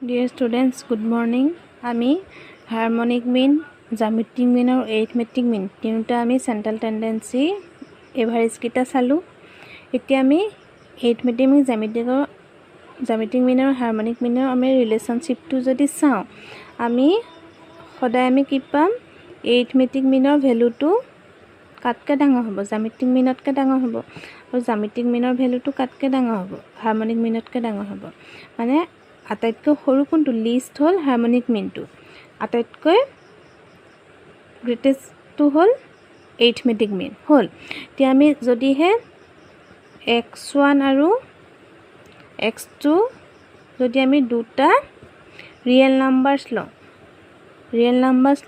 Dear students, good morning. আমি হাৰমোনিক মিন, জ্যামিতিক মিন আৰু এৰিথমেটিক মিন তিনিটা আমি সেন্ট্ৰাল টেন্ডেন্সি এভাৰেজ কিটা চালো। এতিয়া আমি এৰিথমেটিক মিন, জ্যামিতিক মিন আৰু হাৰমোনিক মিনৰ আমি ৰিলেশনশিপটো যদি চাওঁ, আমি সদায় আমি কি পাম, এৰিথমেটিক মিনৰ ভ্যালুটো কাটকে ডাঙৰ হ'ব, জ্যামিতিক মিনতকে ডাঙৰ হ'ব, আৰু জ্যামিতিক মিনৰ ভ্যালুটো কাটকে ডাঙৰ হ'ব, হাৰমোনিক মিনতকে ডাঙৰ হ'ব। মানে আটাইতকৈ সৰু কোনটো লিষ্ট হ'ল হাৰমোনিক মিনটো, আটাইতকৈ গ্ৰেটেষ্টটো হ'ল এৰিথমেটিক মিন হ'ল। এতিয়া আমি যদিহে x1 আৰু x2 যদি আমি দুটা ৰিয়েল নাম্বাৰছ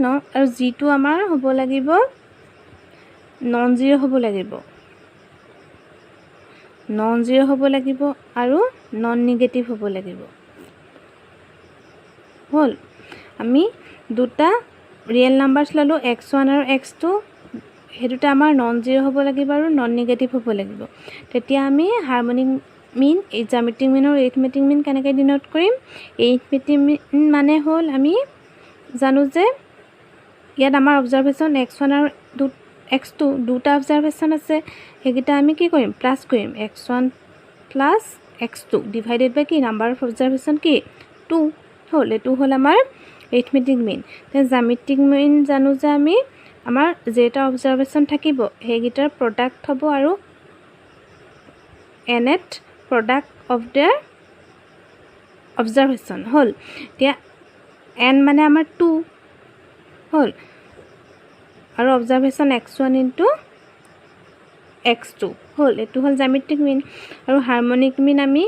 লওঁ আৰু যিটো আমাৰ হ'ব লাগিব নন জিৰ' হ'ব লাগিব আৰু নন নিগেটিভ হ'ব লাগিব হ'ল। আমি দুটা ৰিয়েল নাম্বাৰছ ললোঁ x1 আৰু x2, সেই দুটা আমাৰ নন জিৰ' হ'ব লাগিব আৰু নন নিগেটিভ হ'ব লাগিব। তেতিয়া আমি হাৰমনিক মিন, জ্যামিতিক মিন আৰু এৰিথমেটিক মিন কেনেকৈ ডিনোট কৰিম। এৰিথমেটিক মিন মানে হ'ল আমি জানো যে ইয়াত আমাৰ অবজাৰভেশ্যন x1 আৰু x2 দুটা অবজাৰভেশ্যন আছে, সেইকেইটা আমি কি কৰিম, প্লাছ কৰিম। x1 প্লাছ x2 ডিভাইডেড বাই কি, নাম্বাৰ অফ অবজাৰভেশ্যন কি 2 হ'ল। এইটো হ'ল আমাৰ এৰিথমেটিক মিন। জ্যামিতিক মিন জানো যে আমি আমাৰ যেটা অবজাৰভেশ্যন থাকিব সেইকেইটাৰ প্ৰডাক্ট হ'ব আৰু nth product of there observation হ'ল। এতিয়া n মানে আমাৰ 2 হ'ল আৰু অবজাৰভেশ্যন x1 ইনটু x2 হ'ল। এইটো হ'ল জ্যামিতিক মিন। আৰু হাৰমনিক মিন আমি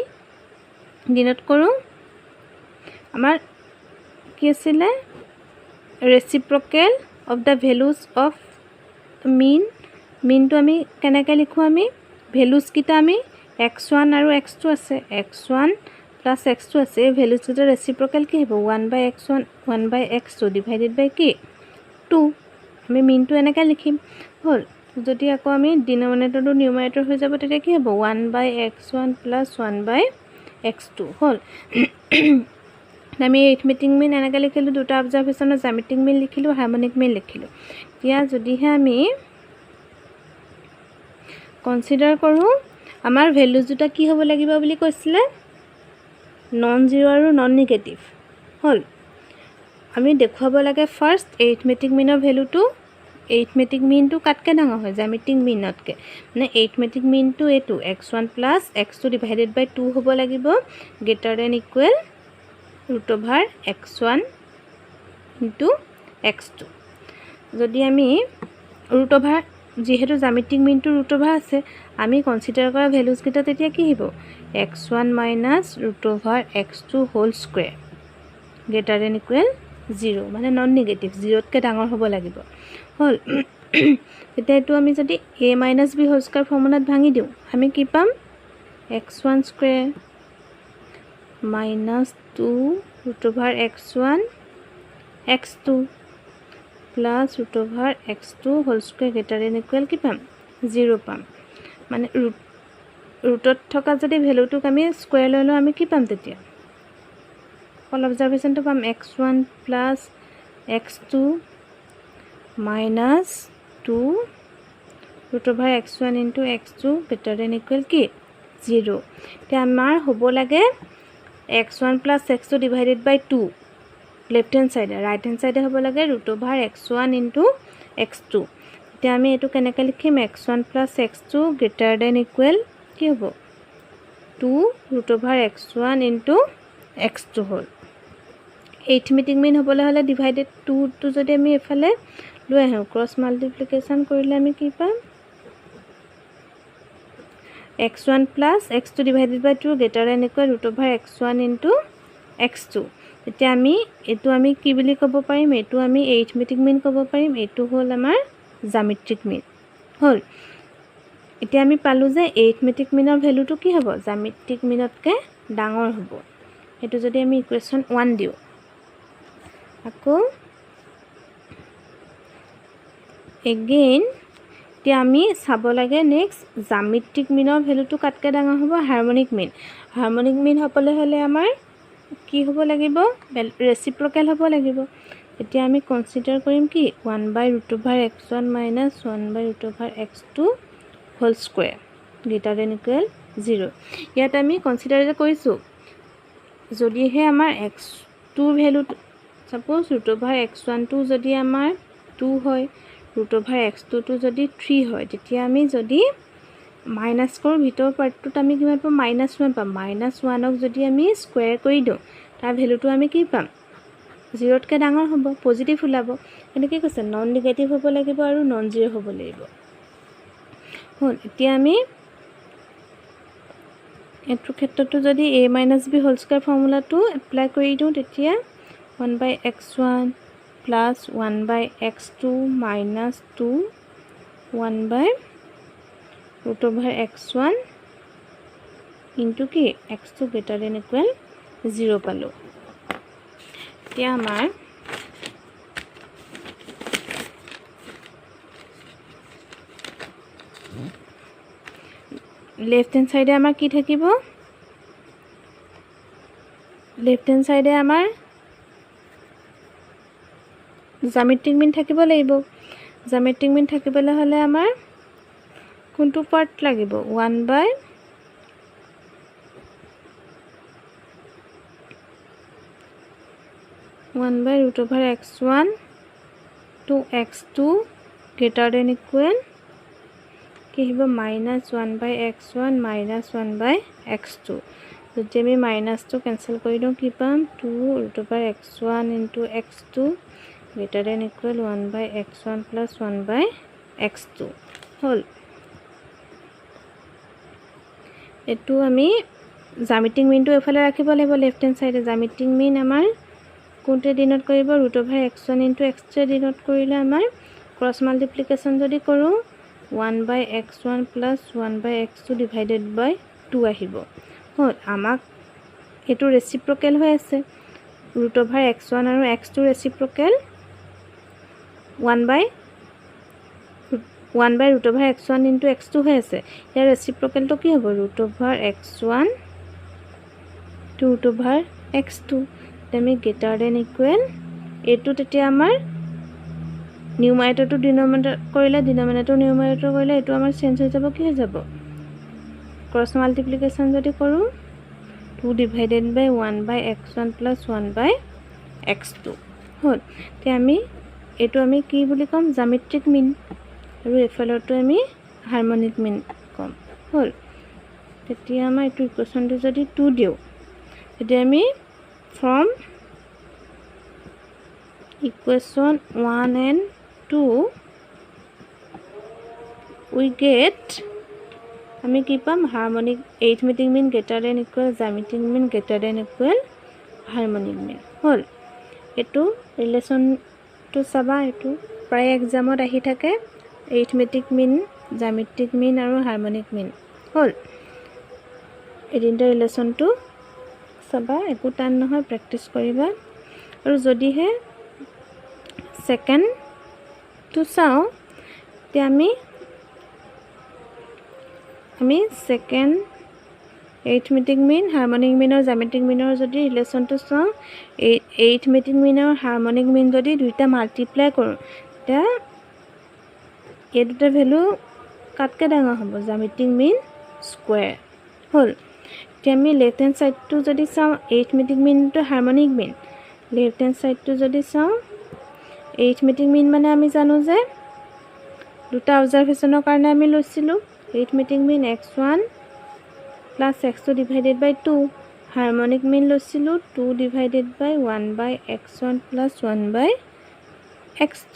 ডিনোট কৰোঁ, আমাৰ কি আছিলে, ৰেচিপ্ৰকেল অফ দ্য ভেলুজ অফ মিনটো আমি কেনেকৈ লিখোঁ, আমি ভেলুজকেইটা আমি x1 আৰু x2 আছে, x1 প্লাছ x2 আছে, এই ভেলুজকেইটা ৰেচিপ্ৰকেল কি হ'ব 1/x1 1/x2 ডিভাইডেড বাই কি 2। আমি মিনটো এনেকৈ লিখিম হ'ল। যদি আকৌ আমি ডিনমিনেটৰটো নিউমাৰেটৰ হৈ যাব তেতিয়া কি হ'ব 1/x1 প্লাছ 1/x2 হ'ল। আমি এৰিথমেটিক মিন এনেকৈ লিখিলোঁ, দুটা অবজাৰভেশ্যনৰ জ্যামিতিক মিন লিখিলোঁ, হাৰমনিক মিন লিখিলোঁ। এতিয়া যদিহে আমি কনচিডাৰ কৰোঁ আমাৰ ভেলুজ দুটা কি হ'ব লাগিব বুলি কৈছিলে, নন জিৰ' আৰু নন নিগেটিভ হ'ল। আমি দেখুৱাব লাগে ফাৰ্ষ্ট এৰিথমেটিক মিনৰ ভেলুটো, এৰিথমেটিক মিনটো কাটকে ডাঙৰ হয় জ্যামিতিক মিনতকৈ। মানে এৰিথমেটিক মিনটো এইটো x1 প্লাছ x2 ডিভাইডেড বাই 2 হ'ব লাগিব, greater than equal √x1 into x2। যদি আমি √, যিহেতু জ্যামিতিক মিনটো √, আছে, আমি কনচিডাৰ কৰা ভেলুজকেইটা তেতিয়া কি হ'ব x1 minus √x2 whole square greater than equal 0, মানে নন নিগেটিভ, 0তকৈ ডাঙৰ হ'ব লাগিব হ'ল। তেতিয়া এইটো আমি যদি a minus b whole square ফৰ্মুলাত ভাঙি দিওঁ, আমি কি পাম, x1 square minus 2√x1 x2 plus √x2 whole square greater than equal কি পাম 0 পাম। মানে ৰুটত থকা যদি ভেলুটোক আমি স্কুৱেৰ লৈ লওঁ আমি কি পাম, তেতিয়া অল অবজাৰভেশ্যনটো পাম x1 plus x2 minus 2√x1 into x2 greater than equal কি 0। এতিয়া আমাৰ হ'ব লাগে x1 প্লাছ x2 ডিভাইডেড বাই 2 লেফ্ট হেণ্ড চাইডে, ৰাইট হেণ্ড চাইডে হ'ব লাগে √x1 ইনটু x2। এতিয়া আমি এইটো কেনেকৈ লিখিম, x1 plus x2 greater than equal কি হ'ব 2√x1 ইনটু x2 হ'ল। এৰিথমেটিক মিন হ'বলৈ হ'লে ডিভাইডেড 2টো যদি আমি এফালে লৈ আহোঁ, ক্ৰছ মাল্টিপ্লিকেশ্যন কৰিলে আমি কি পাম, x1 প্লাছ x2 ডিভাইডেড বাই 2 greater than equal √x1 into x2। এতিয়া আমি এইটো আমি কি বুলি ক'ব পাৰিম, এইটো আমি এৰিথমেটিক মিন ক'ব পাৰিম, এইটো হ'ল আমাৰ জ্যামিতিক মিন হ'ল। এতিয়া আমি পালোঁ যে এৰিথমেটিক মিনৰ ভেলুটো কি হ'ব, জ্যামিতিক মিনতকৈ ডাঙৰ হ'ব। সেইটো যদি আমি ইকুৱেশ্যন 1 দিওঁ, আকৌ এগেইন এতিয়া আমি চাব লাগে নেক্সট জ্যামিতিক মিনৰ ভেলুটো কাটকে ডাঙৰ হ'ব হাৰমনিক মিন। হাৰমনিক মিন হ'বলৈ হ'লে আমাৰ কি হ'ব লাগিব ৰেচিপ্ৰকেল হ'ব লাগিব এতিয়া আমি কনসিডাৰ কৰিম কি 1/√x1 - 1/√x2 whole square greater than equal 0 ইয়াত আমি কনসিডাৰ যে কৰিছোঁ যদিহে আমাৰ x2 ভ্যালু সাপোজ √x1 টো যদি আমাৰ 2 হয় √x2 টো যদি 3 হয় তেতিয়া আমি যদি মাইনাস কৰোঁ ভিতৰ পাৰ্টটোত আমি কিমান পাম -1 পাম -1ক যদি আমি স্কয়াৰ কৰি দিওঁ তাৰ ভ্যালুটো আমি কি পাম 0 তকৈ ডাঙৰ হ'ব পজিটিভ ওলাব এনে কি কৈছে নন নিগেটিভ হ'ব লাগিব আৰু নন জিৰ' হ'ব লাগিব হ'ল এতিয়া আমি এটো ক্ষেত্ৰটো যদি a - b হোল স্কয়াৰ ফৰ্মুলাটো এপ্লাই কৰি দিওঁ তেতিয়া 1/x1 plus 1/x2 minus 2 1/√x1 into কি x2 greater than equal 0 পালো এতিয়া আমাৰ লেফট হ্যান্ড সাইডে আমাৰ কি থাকিব লেফট হ্যান্ড সাইডে আমাৰ জ্যামিতিক মিন থাকিব লাগিব জ্যামিতিক মিন থাকিবলৈ হলে আমাৰ কোনটো পাৰ্ট লাগিব 1/√x1 to x2 greater than equal কি হ'ব -1/x1 -1/x2 যদি আমি মাইনাসটো ক্যান্সেল কৰি দিওঁ কি পাম 2√x1 into x2 greater than equal 1/x1 plus 1/x2 হল এটো আমি জ্যামিতিক মিনটো এফালে ৰাখিব লাগিব লেফট হ্যান্ড সাইডে জ্যামিতিক মিন আমাৰ কোনটো ডিনোট কৰিব √x1 into x2 ডিনোট কৰিলে আমাৰ ক্ৰস মাল্টিপ্লিকেশন যদি কৰো 1/x1 plus 1/x2 divided by 2 আহিব হল আমাক এটো ৰেচিপ্ৰকেল হৈ আছে √x1 আৰু x2 ৰেচিপ্ৰকেল 1/√x1 into x2 হৈ আছে ইয়াৰ ৰেচিপ্ৰকেলটো কি হ'ব √x1 to √x2 তেমি গ্ৰেটাৰ দেন ইকুৱেল এটো তেতিয়া আমাৰ নিউমাৰেটৰটো ডিনোমিনেটৰ কৰিলে ডিনোমিনেটৰ নিউমাৰেটৰ কৰিলে এটো আমাৰ চেঞ্জ হৈ যাব কি হৈ যাব ক্ৰস মাল্টিপ্লিকেশন যদি কৰো 2 divided by 1/x1 plus 1/x2 হল তে আমি এটো আমি কি বুলি কম জ্যামিতিক মিন আৰু এফালৰটো আমি হাৰমনিক মিন কম হল তেতিয়া আমাৰ এটো ইকুৱেশনটো যদি 2 দিও তেতিয়া আমি from equation 1 and 2 we get আমি কি পাম harmonic arithmetic mean greater than equal জ্যামিতিক mean greater than equal harmonic mean হল এটো ৰিলেশন টু সাবা এটো প্ৰায় এক্সামত আহি থাকে arithmetic mean জ্যামিতিক mean আৰু harmonic mean হল এদিনটা ৰিলেশনটো সাবা একো টান নহয় প্ৰ্যাকটিস কৰিবা আৰু যদিহে সেকেন্ড টু চাও তে আমি second arithmetic mean harmonic mean আৰু জ্যামিতিক meanৰ যদি ৰিলেশনটো চাও arithmetic mean আৰু harmonic mean যদি দুইটা মাল্টিপ্লাই কৰো তে এই দুটা ভ্যালু কাটকে ডাঙৰ হ'ব জ্যামিতিক mean স্কয়াৰ হল তে আমি লেফট হ্যান্ড সাইডটো যদি চাও arithmetic mean to harmonic mean left hand সাইডটো যদি চাও arithmetic mean মানে আমি জানো যে দুটা অবজাৰভেশনৰ কাৰণে আমি লৈছিলো arithmetic mean x1 plus x2 divided by 2 harmonic mean লৈছিলো 2 divided by 1/x1 plus 1/x2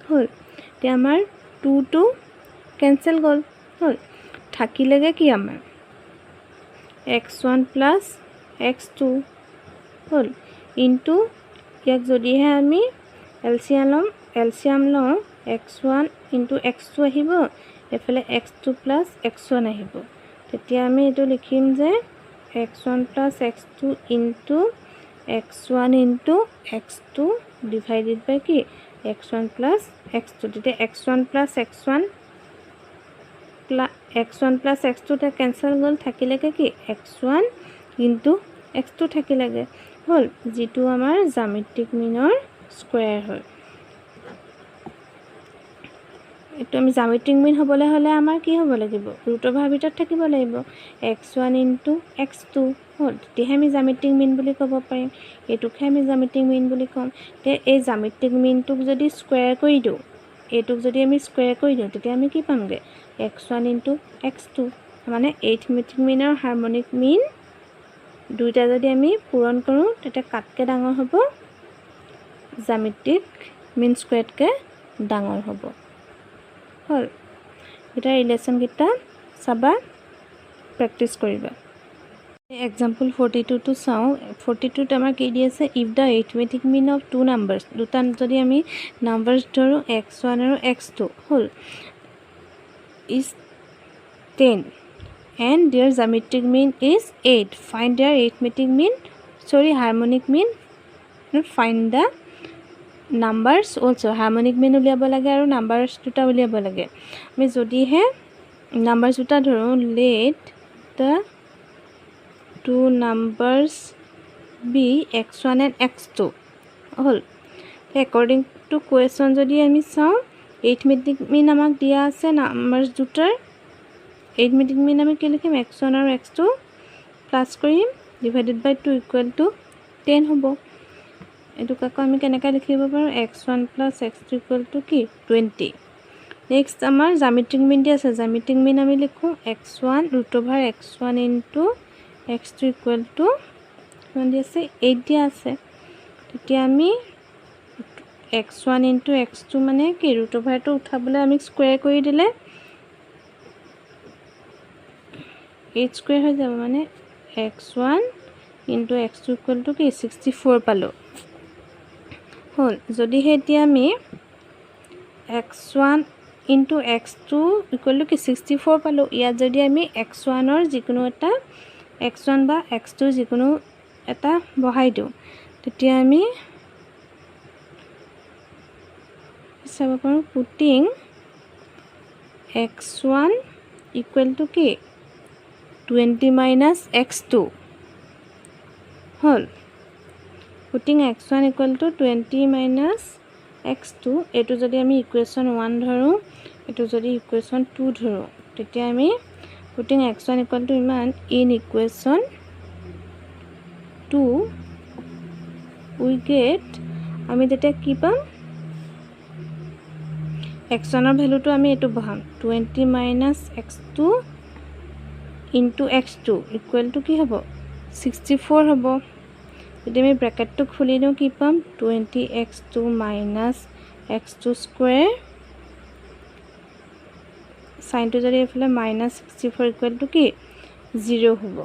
হল তে আমাৰ 2 to cancel গল হল থাকিলেগে কি আমাৰ x1 plus x2 হল into ইয়াক যদিহে আমি এলসিয়াম লওঁ x1 into x2 আহিব এফালে x2 plus x1 আহিব তেতিয়া আমি এটো লিখিম যে x1 plus x2 into x1 into x2 divided by কি x1 plus x2 তেতিয়া x1 plus x2 তে ক্যান্সেল গল থাকিলেগে কি x1 into x2 থাকিলেগে হ'ল যিটো আমাৰ জ্যামিতিক মিনৰ স্কয়াৰ হয় এইটো আমি জ্যামিতিক মিন হ'বলৈ হ'লে আমাৰ কি হ'ব লাগিব ৰুট অভাৰ ভিতৰত থাকিব লাগিব x1 * x2 হ'ল তেতিয়াহে আমি জ্যামিতিক মিন বুলি ক'ব পাৰিম এইটোকহে আমি জ্যামিতিক মিন বুলি ক'ম তে এই জ্যামিতিক মিনটোক যদি স্কয়াৰ কৰি দিওঁ এইটোক যদি আমি স্কয়াৰ কৰি দিওঁ তেতিয়া আমি কি পামগে x1 * x2 মানে এৰিথমেটিক মিনৰ হাৰমনিক মিন দুইটা যদি আমি পূৰণ কৰোঁ তেতিয়া কাটকে ডাঙৰ হ'ব জ্যামিতিক মিন স্কয়াৰতকে ডাঙৰ হ'ব হ'ল এটা ৰিলেচন কিটা চাবা প্ৰেক্টিস কৰিবা এক্সাম্পল 42 টো চাও 42 ত আমাৰ কি দি আছে if the arithmetic mean of two numbers দুটা যদি আমি নাম্বাৰস ধৰো x1 আৰু x2 হ'ল is 10 and their geometric mean is 8 find their arithmetic mean harmonic mean find the numbers also harmonic mean উলিয়াব লাগে আৰু numbers দুটা উলিয়াব লাগে আমি যদি হে numbers দুটা ধৰো let the two numbers be x1 and x2 hall according to question যদি আমি চাও arithmetic mean আমাক দিয়া আছে numbers দুটাৰ arithmetic mean আমি কি লিখিম x1 আৰু x2 প্লাস কৰিম divided by 2 equal to 10 হ'ব এটো কাক আমি কেনেকা লিখিব পাৰো x1 + x2 equal to কি 20 নেক্সট আমাৰ জ্যামিতিক মিন দি আছে জ্যামিতিক মিন আমি লিখো x1 √ x1 * x2 equal to কিমান দি আছে 8 দিয়া আছে তেতিয়া আমি x1 * x2 মানে কি √ টো উঠাবলৈ আমি স্কয়াৰ কৰি দিলে 8 স্কয়াৰ হৈ যাব মানে x1 * x2 equal to কি 64 পালো হল যদি হে এতিয়া আমি x1 * x2 equal to কি 64 পালো ইয়াত যদি আমি x1 ৰ যিকোনো এটা x1 বা x2 যিকোনো এটা বহাই দিও তেতিয়া আমি চাব পাৰো পুটিং x1 equal to কি 20 - x2 hall putting x1 equal to 20 - x2 এটো যদি আমি ইকুয়েশন 1 ধৰো এটো যদি ইকুয়েশন 2 ধৰো তেতিয়া আমি putting x1 equal to ইমান in equation 2 we get আমি তেতিয়া কি পাম x1 ৰ ভ্যালুটো আমি এটো বহাম 20 - x2 into x2 equal to কি হ'ব 64 হ'ব যদি আমি ব্র্যাকেটটো খুলি দিও কি পাম 20x2 - x2 স্কয়াৰ সাইনটো যদি এফালে -64 equal to কি 0 হ'ব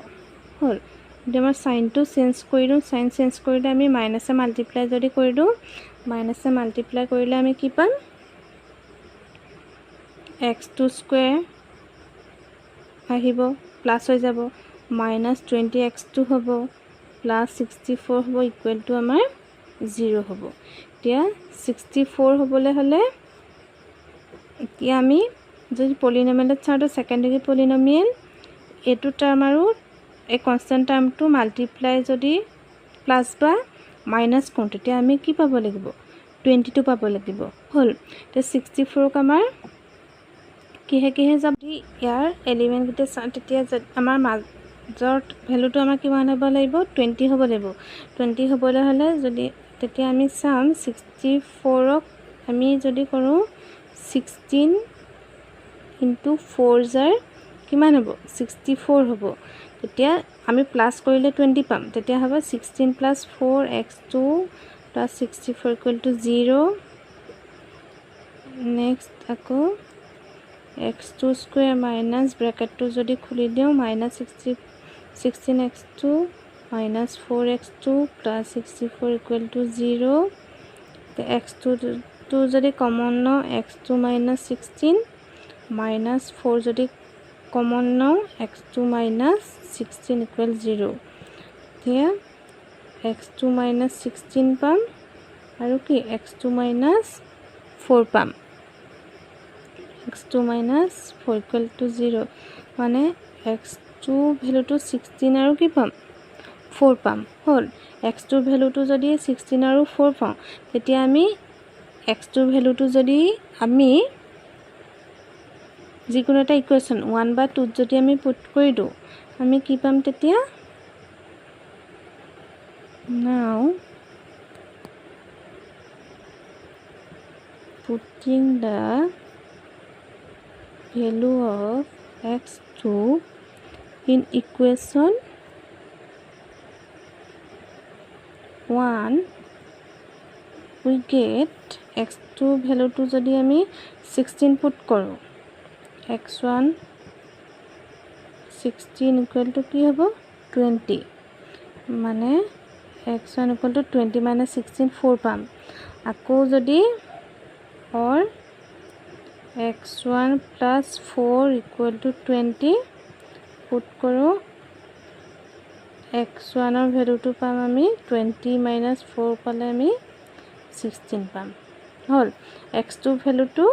হল যদি আমাৰ সাইনটো চেঞ্জ কৰি দিও সাইন চেঞ্জ কৰিলে আমি মাইনাসে মাল্টিপ্লাই যদি কৰি দিও মাইনাসে মাল্টিপ্লাই কৰিলে আমি কি পাম x2 স্কয়াৰ আহিব প্লাস হৈ যাব -20x2 হ'ব প্লাস 64 হ'ব ইকুৱেল টু আমাৰ 0 হ'ব এতিয়া 64 হ'বলৈ হলে এতিয়া আমি যদি পলিনোমিয়েলত চাও তো সেকেন্ড ডিগ্ৰী পলিনোমিয়েল এটো টাৰ্ম আৰু এই কনস্ট্যান্ট টার্মটো মাল্টিপ্লাই যদি প্লাস বা মাইনাস কোন তেতিয়া আমি কি পাব লাগিব 22 পাব লাগিব হল তে 64 ক আমাৰ কিহে যাব ইয়াৰ এলিমেন্ট গতে তেতিয়া আমাৰ মাজৰ ভ্যালুটো আমাৰ কিমান হ'ব লাগিব 20 হ'ব লাগিব 20 হ'বলৈ হলে যদি তেতিয়া আমি চাম 64 ক আমি যদি কৰো 16 into 4 জাৰ কিমান হ'ব 64 হ'ব তেতিয়া আমি প্লাস কৰিলে 20 পাম তেতিয়া হ'ব 16 + 4 x2 + 64 equal to 0 নেক্সট আকৌ x2 স্কয়াৰ মাইনাস ব্র্যাকেটটো যদি খুলি দিও -16x2 - 4x2 + 64 equal to 0 তে x2 to যদি কমন ন x2 - 16 -4 যদি common no x2 - 16 equal 0 here x2 - 16 পাম আৰু কি x2 - 4 পাম x2 - 4 equal to 0 মানে x2 ভ্যালুটো 16 আৰু কি পাম 4 পাম হ'ল x2 ভ্যালুটো যদি 16 আৰু 4 পাওঁ তেতিয়া আমি x2 ভ্যালুটো যদি আমি যিকোনো এটা ইকুৱেশ্যন 1 বা 2 যদি আমি পুট কৰি দিওঁ আমি কি পাম তেতিয়া now putting the value of x2 in equation 1 we get x2 value to jodi ami 16 put koru x1 16 equal to ki hobo 20 mane x1 equal to 20 minus 16 4 pam ako jodi or x1 plus 4 equal to 20 put koru x1 or value to pam ami 20 minus 4 pale ami 16 pam hol x2 value to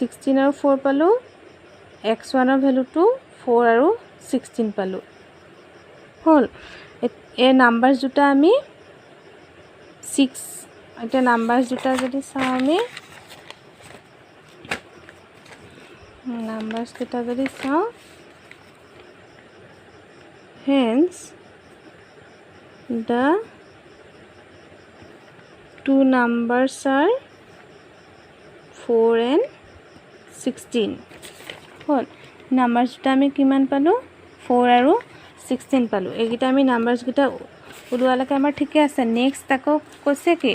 16 or 4 palu x1 or value to 4 aru 16 palu hol e numbers duta ami 6 eta numbers duta jodi sa ami numbers duta jodi sa hence the two numbers are 4 and 16 hol numbers duta ami kiman palu 4 aru 16 palu egita ami numbers gita udualake amar thike ase next ako koise ki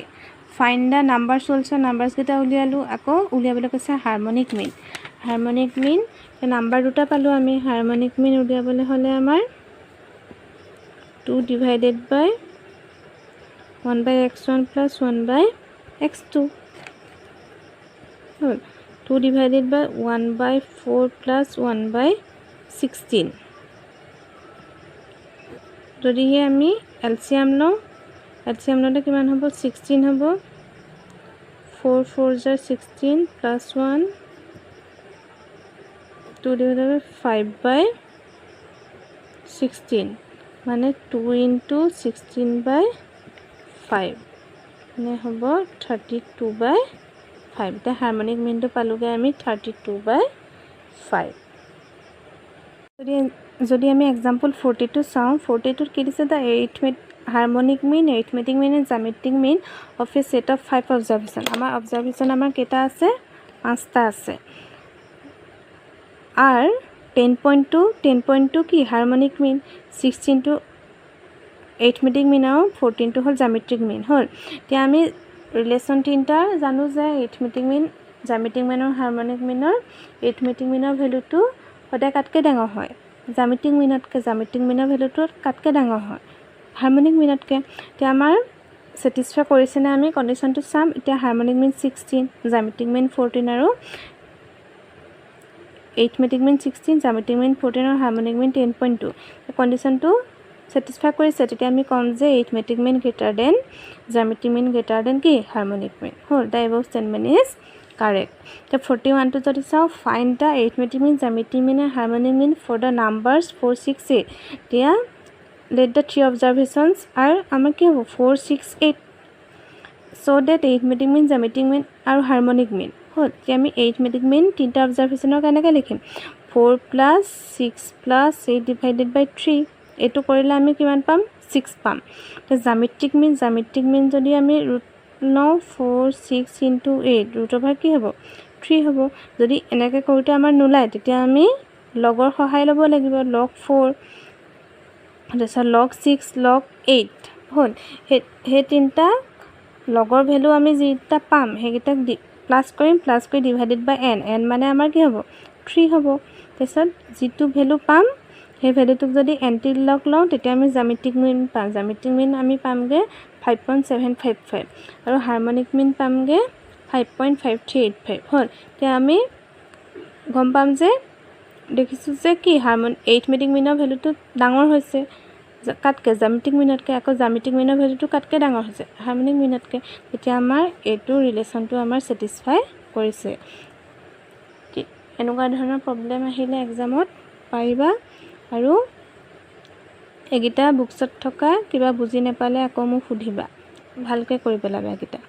find the numbers also numbers gita ulialu ako uliabole koise harmonic mean e number duta palu ami harmonic mean uliabole hole amar 2 divided by 1 by x1 plus 1 by x2 2 divided by 1 by 4 plus 1 by 16 যদি হে আমি এলসিয়াম ললে কিমান হ'ব 16 হ'ব 4 4 jar 16 plus 1 2 divided by 5 by 16 মানে 2 into 16 by 5 মানে হ'ব 32 by 5 তে হারমোনিক মিন তো পালুগে আমি 32 by 5 যদি আমি एग्जांपल 42 চাও 42 কি দিছে দা harmonic mean arithmetic mean and geometric mean of a set of 5 observation আমাৰ observation আমাৰ কেটা আছে 5টা আছে আৰ 10.2 কি harmonic mean 16 to arithmetic mean আৰু 14 to হল geometric mean হল তে আমি ৰিলেশন তিনটা জানো যে arithmetic mean geometric mean আৰু harmonic mean arithmetic mean value টু সদায় কাটকে ডাঙৰ হয় geometric mean ভ্যালু টু কাটকে ডাঙৰ হয় harmonic mean তে আমাৰ satisfy কৰিছে না আমি কন্ডিশন টু সাম এতিয়া harmonic mean 16 geometric mean 14 আৰু arithmetic mean 16 geometric mean 14 আৰু harmonic mean 10.2 কন্ডিশন টু satisfy কৰিছে তেতিয়া আমি কম যে arithmetic mean greater than geometric mean greater than কি harmonic mean hall the above statement is correct the 41 to 30 so find the arithmetic mean geometric mean and harmonic mean for the numbers 4 6 8 there let the three observations are amar ki hobo 4 6 8 so that arithmetic mean geometric mean and harmonic mean hol ti ami arithmetic mean tinta observation or kanaka likhim 4 plus 6 plus 8 divided by 3 eto korile ami kiman pam 6 pam the geometric mean jodi ami root 4 6 into 8 root over কি হ'ব 3 হ'ব যদি এনেকে কৰোতে আমাৰ নোলাই তেতিয়া আমি লগৰ সহায় ল'ব লাগিব log 4 তাৰপিছত log 6 log 8 হ'ল হে তিনটা লগৰ ভ্যালু আমি যেটা পাম হেগিটাক প্লাস কৰি ডিভাইডেড বাই n মানে আমাৰ কি হ'ব 3 হ'ব তাৰপিছত যেটো ভ্যালু পাম হে ভ্যালুটোক যদি এন্টি লগ লওঁ তেতিয়া আমি জ্যামিতিক মিন পাম জ্যামিতিক মিন আমি পামগে 5.755 আৰু হারমনিক মিন পামগে 5.5385 হল তে আমি গম পাম যে দেখিছো যে কি arithmetic মিনৰ ভ্যালুটো ডাঙৰ হৈছে কাটকে জ্যামিতিক মিনতকে আকৌ জ্যামিতিক মিনৰ ভ্যালুটো কাটকে ডাঙৰ হৈছে হাৰমনিক মিনতকে তেতিয়া আমাৰ এটো ৰিলেশনটো আমাৰ স্যাটিসফাই কৰিছে এনেকুৱা ধৰণৰ প্ৰবলেম আহিলে এক্সামত পাইবা আৰু এইকেইটা বুকছত থকা কিবা বুজি নাপালে আকৌ মোক সুধিবা, ভালকৈ কৰি পেলাবা এইকেইটা।